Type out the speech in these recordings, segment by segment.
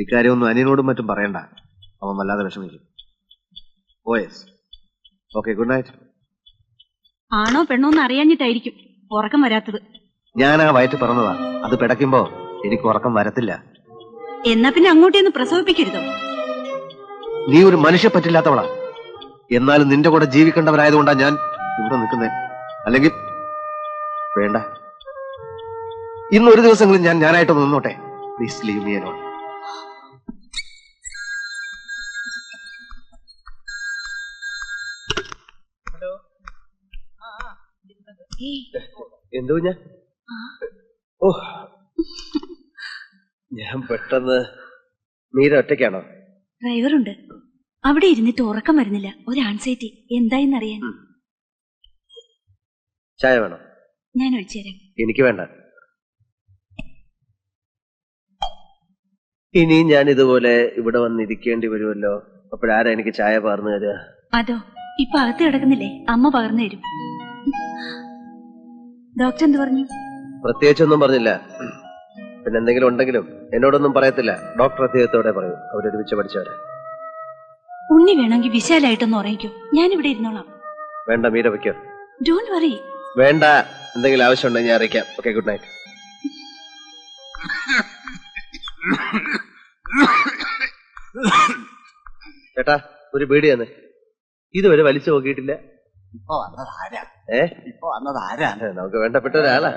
ഇക്കാര്യമൊന്നും അനിയനോടും മറ്റും പറയണ്ട, അവൻ വല്ലാതെ വിഷമിക്കും. ഓയസ്. Okay, good night. ആണോ പെണ്ണോന്ന് അറിയാഞ്ഞിട്ടായിരിക്കും ഉറക്കം വരാത്തത്. ഞാൻ ആ വയറ്റ് പറഞ്ഞതാ, അത് പിടയ്ക്കുമ്പോ എനിക്ക് ഉറക്കം വരത്തില്ല. എന്നാ പിന്നെ അങ്ങോട്ടേന്ന് പ്രസവിപ്പിക്കരുതോ? നീ ഒരു മനുഷ്യ പറ്റില്ലാത്തവളാ. എന്നാലും നിന്റെ കൂടെ ജീവിക്കേണ്ടവരായതുകൊണ്ടാ ഞാൻ ഇവിടെ നിൽക്കുന്നേ. അല്ലെങ്കിൽ വേണ്ട, ഇന്നൊരു ദിവസങ്ങളിൽ ഞാനായിട്ടൊന്ന് നിന്നോട്ടെ. Please leave me alone. എന്തോ ഞാൻ പെട്ടെന്ന്. മീര ഒറ്റയ്ക്കാണോ? ഡ്രൈവറുണ്ട്. അവിടെ ഇരുന്നിട്ട് ഉറക്കം വരുന്നില്ല, ഒരു ആൻസൈറ്റി. എന്തായെന്നറിയാൻ. ചായ വേണോ? ഞാൻ ഒഴിച്ചുതരാം. എനിക്ക് വേണ്ട. ഇനിയും ഞാൻ ഇതുപോലെ ഇവിടെ വന്നിരിക്കേണ്ടി വരുമല്ലോ. അപ്പോഴാരാ എനിക്ക് ചായ പകർന്നു തരിക? അതോ, ഇപ്പൊ അകത്ത് കിടക്കുന്നില്ലേ, അമ്മ പകർന്നു തരും. ഡോക്ടർ എന്ത് പറഞ്ഞു? പ്രത്യേകിച്ചൊന്നും പറഞ്ഞില്ല. പിന്നെ എന്തെങ്കിലും ഉണ്ടെങ്കിലും എന്നോടൊന്നും പറയത്തില്ല. ഡോക്ടർ അദ്ദേഹത്തോടെ പറയൂ, അവരൊരുമിച്ച് പഠിച്ചവരെ. ഉണ്ണി വേണമെങ്കിൽ വിശാലായിട്ടൊന്ന് ഉറങ്ങിക്കോ, ഞാനിവിടെ ഇരുന്നോളാം. വേണ്ട, മീര വയ്ക്കോ. Don't worry. വേണ്ട, എന്തെങ്കിലും ആവശ്യമുണ്ടെങ്കിൽ ഞാൻ അറിയിക്കാം. Okay, good night. ചേട്ടാ, ഒരു ബീഡി തന്നെ. ഇതുവരെ വലിച്ചു നോക്കിയിട്ടില്ല. ഇപ്പൊ വന്നതാരാ? ഇപ്പൊ വന്നതാരാ? നമുക്ക് വേണ്ടപ്പെട്ട ഒരാളാ.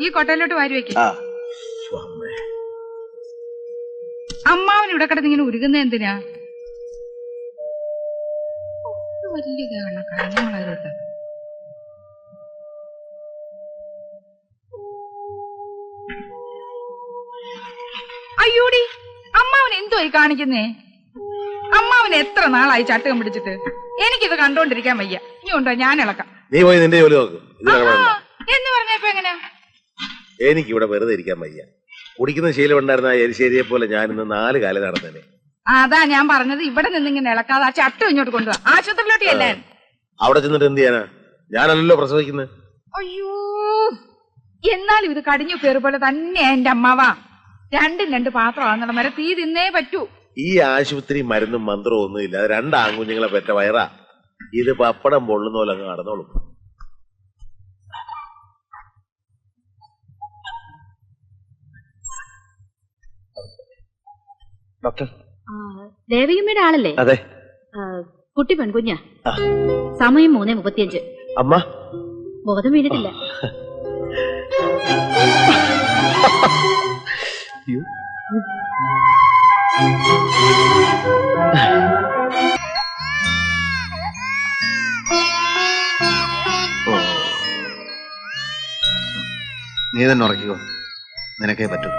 ഈ കൊട്ടയിലോട്ട് വാരി വെക്കും. അമ്മാവൻ ഇവിടെ കിടന്നിങ്ങനെ ഉരുകുന്ന എന്തിനാ? വലിയ കാര്യങ്ങളാ. അയ്യോടി, അമ്മാവൻ എന്തോയി കാണിക്കുന്നേ? അമ്മാവൻ എത്ര നാളായി ചട്ടകം പിടിച്ചിട്ട്? എനിക്കിത് കണ്ടോണ്ടിരിക്കാൻ വയ്യ. ഇനി ഉണ്ടോ ഞാൻ ഇളക്കാം. നീ പോയി നിന്റെ ജോലി നോക്ക്. എന്ന് പറഞ്ഞപ്പോ എങ്ങനെ? എനിക്ക് ഇവിടെ വെറുതെ ഇരിക്കാൻ വയ്യ. കുടിക്കുന്ന ശീലം ഉണ്ടായിരുന്ന എരിശ്ശേരിയെ പോലെ ഞാൻ ഇന്ന് 4 കാലം നടന്നേനെ. അതാ ഞാൻ പറഞ്ഞത്, ഇവിടെ നിന്ന് ഇങ്ങനെ ഇളക്കാതെ ആ ചട്ടം ഇങ്ങോട്ട് കൊണ്ടുപോവാ. ആശുപത്രിയിലോട്ട് അല്ലേ? അവിടെ ചെന്നിട്ട് എന്ത് ചെയ്യാനാ? ഞാനല്ലല്ലോ പ്രസവിക്കുന്നത്. അയ്യോ, എന്നാലും ഇത് കടിഞ്ഞു കയറി പോലെ തന്നെയാ എന്റെ അമ്മാവാ. 2 പാത്രം ആണെന്നുള്ള വരെ തീ തിന്നേ പറ്റൂ. ഈ ആശുപത്രി മരുന്നും മന്ത്രവും ഒന്നുമില്ല. 2 ആൺകുഞ്ഞുങ്ങളെ പെറ്റ വയറാ. ഇത് പപ്പടം പൊള്ളുന്ന പോലെ അങ്ങ് നടന്നോളും. ഡോക്ടർ, ദേവികമ്മയുടെ ആളല്ലേ? അതെ. കുട്ടി പെൺകുഞ്ഞാ. സമയം 3:35. അമ്മ ബോധം വീണിട്ടില്ല. നീ തന്നെ ഉറക്കിക്കോ, നിനക്കേ പറ്റൂ.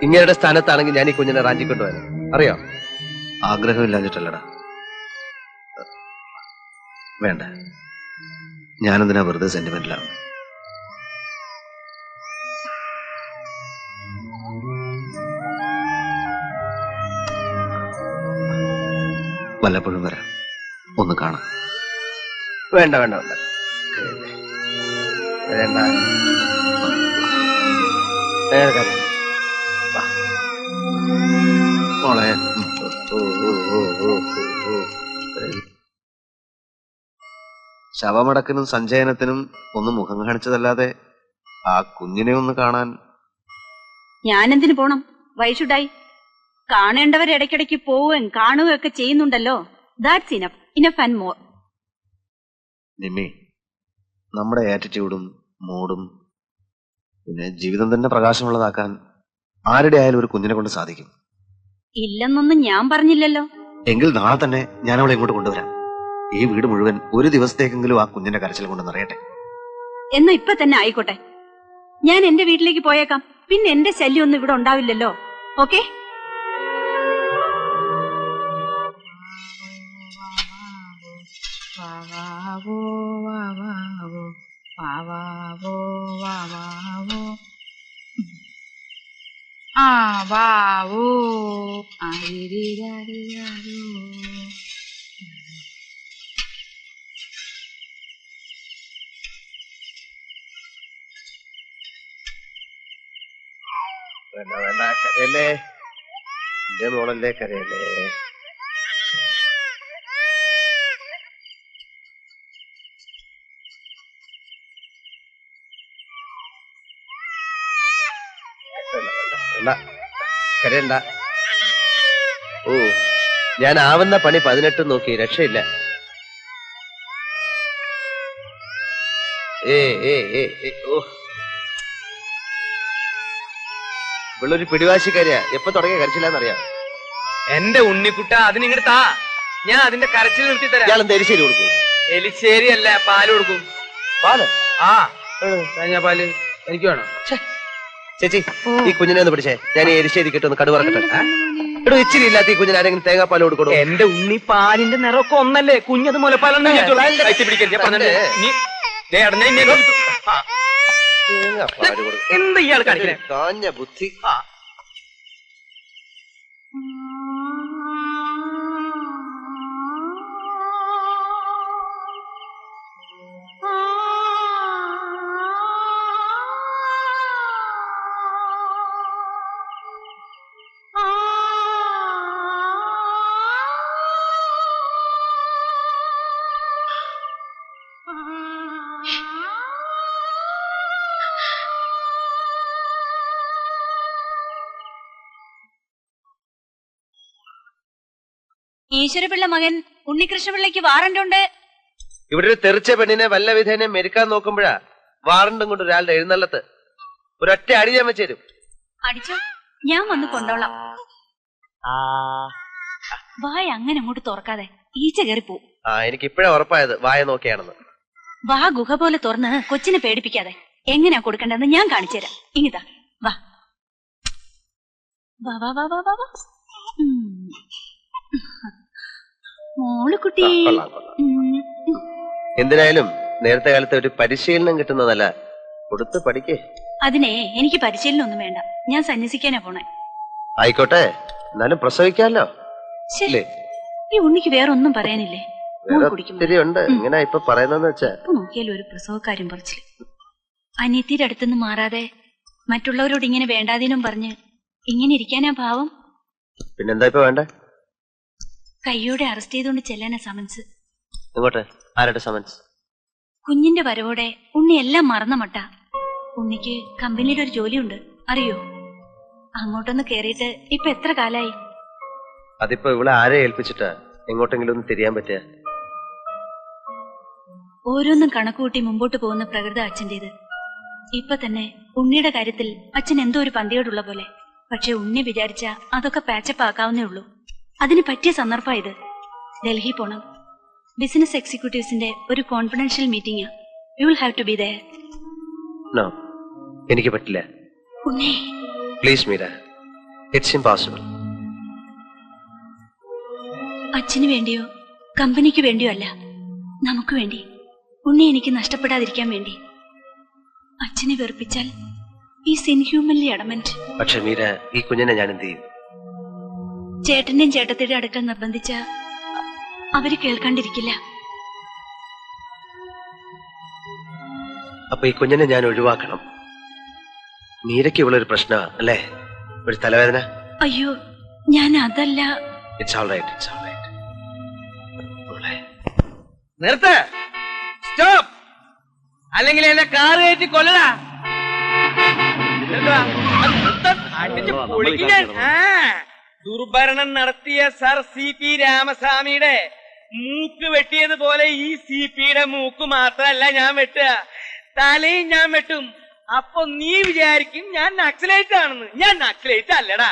ഇങ്ങയുടെ സ്ഥാനത്താണെങ്കിൽ ഞാൻ ഈ കുഞ്ഞിനെ റാഞ്ചിക്കൊണ്ടുപോയാ. അറിയോ, ആഗ്രഹമില്ലാഞ്ഞിട്ടല്ലടാ. വേണ്ട, ഞാനെന്തിനാ വെറുതെ സെന്റിമെന്റിലാണ്. വല്ലപ്പോഴും വരാം, ഒന്ന് കാണാം. വേണ്ട വേണ്ട വേണ്ട വേണ്ട. മോളെ, ശവമടക്കിനും സഞ്ചയനത്തിനും ഒന്ന് മുഖം കാണിച്ചതല്ലാതെ ആ കുഞ്ഞിനെ ഒന്ന് കാണാൻ ഞാനെന്തിനു പോണം? വൈഷുഡായി കാണേണ്ടവർ ഇടയ്ക്കിടയ്ക്ക് പോവുകയും കാണുകയും ഒക്കെ ചെയ്യുന്നുണ്ടല്ലോ. That's enough, enough and more. Nimmi, നമ്മുടെ ആറ്റിറ്റ്യൂഡും മൂഡും പിന്നെ ജീവിതം തന്നെ പ്രകാശമുള്ളതാക്കാൻ ആരുടെ ആയാലും ഒരു കുഞ്ഞിനെ കൊണ്ട് സാധിക്കും. ഇല്ലെന്നൊന്നും ഞാൻ പറഞ്ഞില്ലല്ലോ. എങ്കിൽ നാളെ തന്നെ ഞാൻ അവളെ ഇങ്ങോട്ട് കൊണ്ടുവരാം. ഈ വീട് മുഴുവൻ ഒരു ദിവസത്തേക്കെങ്കിലും ആ കുഞ്ഞിന്റെ കരച്ചിൽ കൊണ്ട് നിറയട്ടെ. എന്നാ ഇപ്പൊ തന്നെ ആയിക്കോട്ടെ. ഞാൻ എന്റെ വീട്ടിലേക്ക് പോയേക്കാം. പിന്നെ എന്റെ ശല്യം ഒന്നും ഇവിടെ ഉണ്ടാവില്ലല്ലോ. ഓക്കെ? വാവോ, വേണ്ട വേണ്ട കരയല്ലേ, എന്റെ മോളല്ലേ, കരയല്ലേ. കരയണ്ട. ഓ, ഞാൻ ആവുന്ന പണി 18 നോക്കി, രക്ഷയില്ല. ഓ, ഇവളൊരു പിടിവാശിക്കാരിയാ. എപ്പൊ തുടങ്ങിയ കരച്ചില്ലാന്നറിയാം. എന്റെ ഉണ്ണിക്കുട്ട അതിനിങ്ങോട്ട് താ, ഞാൻ അതിന്റെ കരച്ചിൽ നിർത്തി തരാം. ഇയാളെന്താ എരിശ്ശേരി കൊടുക്കും? എലിശ്ശേരി അല്ല, പാല് കൊടുക്കും. പാല്? ആ തേങ്ങാ പാല് എനിക്ക് വേണം. ചേച്ചി, ഈ കുഞ്ഞിനെ ഒന്ന് പിടിച്ചേ, ഞാൻ ഈ എരിശ്ശേരി കിട്ടുന്ന കടുവറക്കട്ടെ. എടോ, ഇച്ചിരി ഇല്ലാത്ത ഈ കുഞ്ഞിന് ആരെങ്കിലും തേങ്ങാപ്പാൽ കൊടുക്കണോ? എന്റെ ഉണ്ണി പാലിന്റെ നിറമൊക്കെ ഒന്നല്ലേ, കുഞ്ഞത് മുലപ്പാലെന്ന് എന്താ ഇയാൾ കാണിക്കണേ? കാഞ്ഞ ബുദ്ധി. ഈശ്വരപിള്ള മകൻ ഉണ്ണികൃഷ്ണപിള്ളയ്ക്ക് വാറണ്ടുണ്ട്. ഇവിടെ ഒരു തെറിച്ച പെണ്ണിനെ വല്ല വിധേനെ മെരുക്കാൻ നോക്കുമ്പോഴാ വാറണ്ടും കൊണ്ട് ഒരാളുടെ എഴുന്നള്ളത്ത്. ഒരൊറ്റ അടി ഞാൻ വെച്ചേരും. അടിച്ചോ, ഞാൻ വന്ന് കൊണ്ടോളാം. വായ അങ്ങനെ അങ്ങോട്ട് തുറക്കാതെ, ഈച്ച കയറി പോവും. എനിക്ക് ഇപ്പഴാ ഉറപ്പായത് വായ നോക്കിയാണെന്ന്. വാ ഗുഹ പോലെ തുറന്ന് കൊച്ചിനെ പേടിപ്പിക്കാതെ. എങ്ങനെയാ കൊടുക്കേണ്ടതെന്ന് ഞാൻ കാണിച്ചു തരാം. ഇങ്ങിതാ വാ വാ വാ വാ വാ വാ വാ. മോള് കുട്ടി. എന്തിനായാലും നേരത്തെ കാലത്ത് ഒരു പരിശീലനം കിട്ടുന്നതല്ല, കൊടുത്ത് പഠിക്കേ. അതിനെ എനിക്ക് പരിശീലനം ഒന്നും വേണ്ട, ഞാൻ സന്യസിക്കാനാ പോണേ. ആയിക്കോട്ടെ, എന്നാലും പ്രസവിക്കാമല്ലോ. ശരി, ഈ ഉണ്ണിക്ക് വേറെ ഒന്നും പറയാനില്ലേ? ഉണ്ട്. ഇങ്ങനെ ഇപ്പൊ പറയുന്നതെന്ന് വെച്ചാ നോക്കിയാലും ഒരു പ്രസവക്കാര്യം പറിച്ചില്ല. അനിയത്തിയുടെ അടുത്തുനിന്ന് മാറാതെ മറ്റുള്ളവരോട് ഇങ്ങനെ വേണ്ടാതീനും പറഞ്ഞ് ഇങ്ങനെ ഇരിക്കാനാ ഭാവം. പിന്നെന്താ ഇപ്പൊ വേണ്ടേ? കയ്യോടെ അറസ്റ്റ് ചെയ്തുകൊണ്ട് ചെല്ലാനാ സമൻസ്. ഇങ്ങോട്ടെ. ആരുടെ സമൻസ്? കുഞ്ഞിന്റെ വരവോടെ ഉണ്ണി എല്ലാം മറന്ന മട്ട. ഉണ്ണിക്ക് കമ്പനിയുടെ ഒരു ജോലിയുണ്ട്, അറിയോ? അങ്ങോട്ടൊന്ന് കേറിയിട്ട് ഇപ്പൊ എത്ര കാലായി? അതിപ്പോ ഇവിടെ ആരെ ഏൽപ്പിച്ചിട്ടാ എങ്ങോട്ടെങ്കിലും ഒന്ന് തിരിയാൻ പറ്റുക? ഓരോന്നും കണക്കുകൂട്ടി മുമ്പോട്ട് പോകുന്ന പ്രകൃത അച്ഛൻ്റെത്. ഇപ്പൊ തന്നെ ഉണ്ണിയുടെ കാര്യത്തിൽ അച്ഛൻ എന്തോ ഒരു പന്തിയോടുള്ള പോലെ. പക്ഷെ ഉണ്ണി വിചാരിച്ച അതൊക്കെ പാച്ചപ്പ് ആക്കാവുന്നേ ഉള്ളൂ. അതിന് പറ്റിയ സന്ദർഭം ഇത്. ഡൽഹി പോണം. ബിസിനസ് എക്സിക്യൂട്ടീവ്സിന്റെ ഒരു confidential meeting. You will have to be there. No, എനിക്ക് പറ്റില്ല. Unni please Meera, it's impossible. അച്ഛന് വേണ്ടിയോ കമ്പനിക്ക് വേണ്ടിയോ അല്ല, നമുക്ക് വേണ്ടി. ഉണ്ണി എനിക്ക് നഷ്ടപ്പെടാതിരിക്കാൻ വേണ്ടി. അച്ഛനെ വെറുപ്പിച്ചാൽ ഈസ് ഇൻഹ്യൂമൻലി അഡമന്റ്. പക്ഷെ മീര, ഈ കുഞ്ഞിനെ ഞാൻ എന്ത് ചെയ്യും? ചേട്ടന്റെയും ചേട്ടത്തിയുടെ അടുക്കൽ നിർബന്ധിച്ച അവര് കേൾക്കാണ്ടിരിക്കില്ല. അപ്പൊ ഈ കുഞ്ഞിനെ ഞാൻ ഒഴിവാക്കണം. മീരയ്ക്ക് ഇവളൊരു പ്രശ്ന അല്ലേ? ഒരു തലവേദന? അയ്യോ, ഞാൻ അതല്ല. It's all right, it's all right. നിർത്ത്, സ്റ്റോപ്പ്, അല്ലെങ്കിൽ എന്നെ കാറ് കയറ്റി കൊല്ലടാ. അടിച്ച് പൊളിക്കാൻ. ദുർഭരണം നടത്തിയ സർ CP രാമസ്വാമിയുടെ മൂക്ക് വെട്ടിയതുപോലെ ഈ CPയുടെ മൂക്ക് മാത്രല്ല ഞാൻ വെട്ടുക, തലയും ഞാൻ വെട്ടും. അപ്പൊ നീ വിചാരിക്കും ഞാൻ നക്സലൈറ്റ് ആണെന്ന്. ഞാൻ നക്സലൈറ്റ് അല്ലടാ.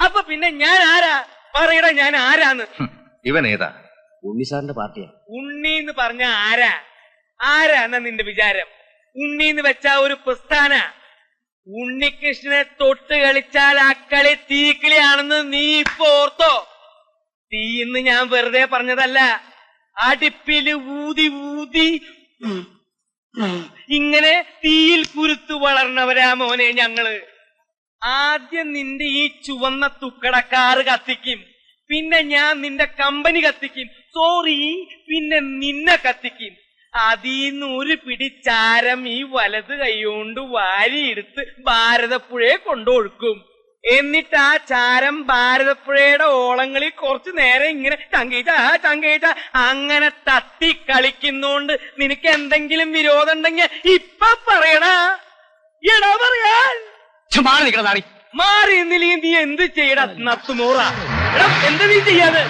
അപ്പൊ പിന്നെ ഞാൻ ആരാ? പറയടാ, ഞാൻ ആരാന്ന്. ഇവൻ ഏതാ? ഉണ്ണി സാറിന്റെ പാർട്ടിയാ. ഉണ്ണി എന്ന് പറഞ്ഞ ആരാ? ആരാന്ന നിന്റെ വിചാരം? ഉണ്ണി എന്ന് വെച്ചാ ഒരു പ്രസ്ഥാന. ഉണ്ണികൃഷ്ണനെ തൊട്ട് കളിച്ചാൽ ആ കളി തീക്കിളിയാണെന്ന് നീ ഇപ്പൊ ഓർത്തോ? തീന്ന് ഞാൻ വെറുതെ പറഞ്ഞതല്ല. അടുപ്പില് ഊതി ഊതി ഇങ്ങനെ തീയിൽ കുരുത്തു വളർന്നവരാ മോനെ ഞങ്ങള്. ആദ്യം നിന്റെ ഈ ചുവന്ന തുക്കടക്കാറ് കത്തിക്കും, പിന്നെ ഞാൻ നിന്റെ കമ്പനി കത്തിക്കും. സോറി, പിന്നെ നിന്നെ കത്തിക്കും. അതീന്ന് ഒരു പിടി ചാരം ഈ വലത് കൈകൊണ്ട് വാരിയെടുത്ത് ഭാരതപ്പുഴയെ കൊണ്ടൊഴുക്കും. എന്നിട്ട് ആ ചാരം ഭാരതപ്പുഴയുടെ ഓളങ്ങളിൽ കുറച്ചു നേരം ഇങ്ങനെ ചങ്കേച്ച അങ്ങനെ തട്ടി കളിക്കുന്നോണ്ട് നിനക്ക് എന്തെങ്കിലും വിരോധം ഉണ്ടെങ്കിൽ ഇപ്പൊ പറയണ എടാ പറയാൻ മാറി എന്നില്ലെങ്കിൽ നീ എന്ത് ചെയ്യടാ നത്തുമോറ എടാ എന്താ നീ ചെയ്യാതെ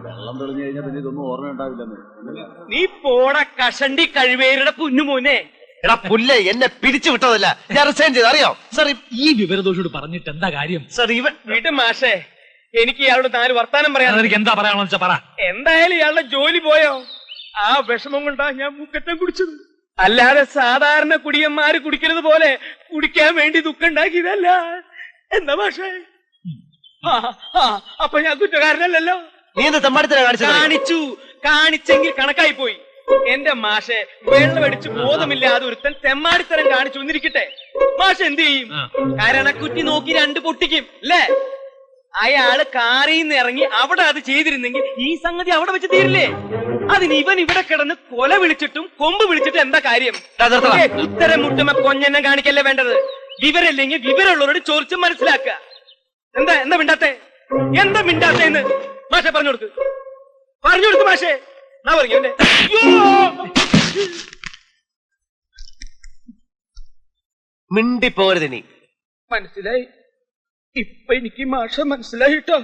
വെള്ളം തെളിഞ്ഞു കഴിഞ്ഞാൽ പിന്നെ ഇതൊന്നും ഓർമ്മ ഉണ്ടാവില്ലെന്ന്. നീ പോട കഷണ്ടി കഴിവേരുടെ പുന്നുമോനെ. എടാ പുല്ലേ, എന്നെ പിടിച്ചു വിട്ടതല്ല, ഞാൻ റിസൈൻ ചെയ്ത്. അറിയോ സാർ? ഈ വിവരദോഷോട് പറഞ്ഞിട്ട് എന്താ കാര്യം സാർ? ഇവൻ വീട്ടും മാഷേ, എനിക്ക് ഇയാളോട് 4 വർത്താനം പറയാം. എനിക്ക് എന്താ പറയാണെന്ന് വെച്ചാ പറ. എന്തായാലും ഇയാളുടെ ജോലി പോയോ? ആ വിഷമം കൊണ്ടാ ഞാൻ മുക്കറ്റം കുടിച്ചത്. അല്ലാതെ സാധാരണ കുടിയന്മാര് കുടിക്കുന്നത് പോലെ കുടിക്കാൻ വേണ്ടി ദുഃഖം ഉണ്ടാക്കിയതല്ല. എന്താ മാഷേ? അപ്പൊ ഞാൻ കുറ്റക്കാരനല്ലല്ലോ. നീ എന്ത് തെമ്മാടിത്തരം കാണിച്ചു? കാണിച്ചെങ്കിൽ കണക്കായി പോയി. എന്റെ മാഷെ, വെള്ളമടിച്ച് ബോധമില്ലാതെ ഒരുത്തൻ തെമ്മാടിത്തരം കാണിച്ചു എന്നിരിക്കട്ടെ, മാഷ് എന്ത് ചെയ്യും? കരണക്കുറ്റി നോക്കി 2 പൊട്ടിക്കും അല്ലേ? അയാള് കാറിൽ നിന്ന് ഇറങ്ങി അവിടെ അത് ചെയ്തിരുന്നെങ്കിൽ ഈ സംഗതി അവിടെ വെച്ച് തീരില്ലേ? അതിന് ഇവൻ ഇവിടെ കിടന്ന് കൊല വിളിച്ചിട്ടും കൊമ്പ് വിളിച്ചിട്ടും എന്താ കാര്യം? ഇത്തരം മുട്ടുമ കൊഞ്ഞെന്നെ കാണിക്കല്ലേ വേണ്ടത്. വിവരമില്ലെങ്കിൽ വിവരമുള്ളവരോട് ചോദിച്ച് മനസ്സിലാക്കുക. എന്താ മിണ്ടാത്തെ? എന്താ മിണ്ടാത്തേന്ന് മാഷെ പറഞ്ഞു കൊടുക്ക് മാഷെ. ഞാൻ പറഞ്ഞു മിണ്ടിപ്പോരുത് നീ. മനസ്സിലായി. ഇപ്പൊ എനിക്ക് മാഷ മനസ്സിലായിട്ടോ.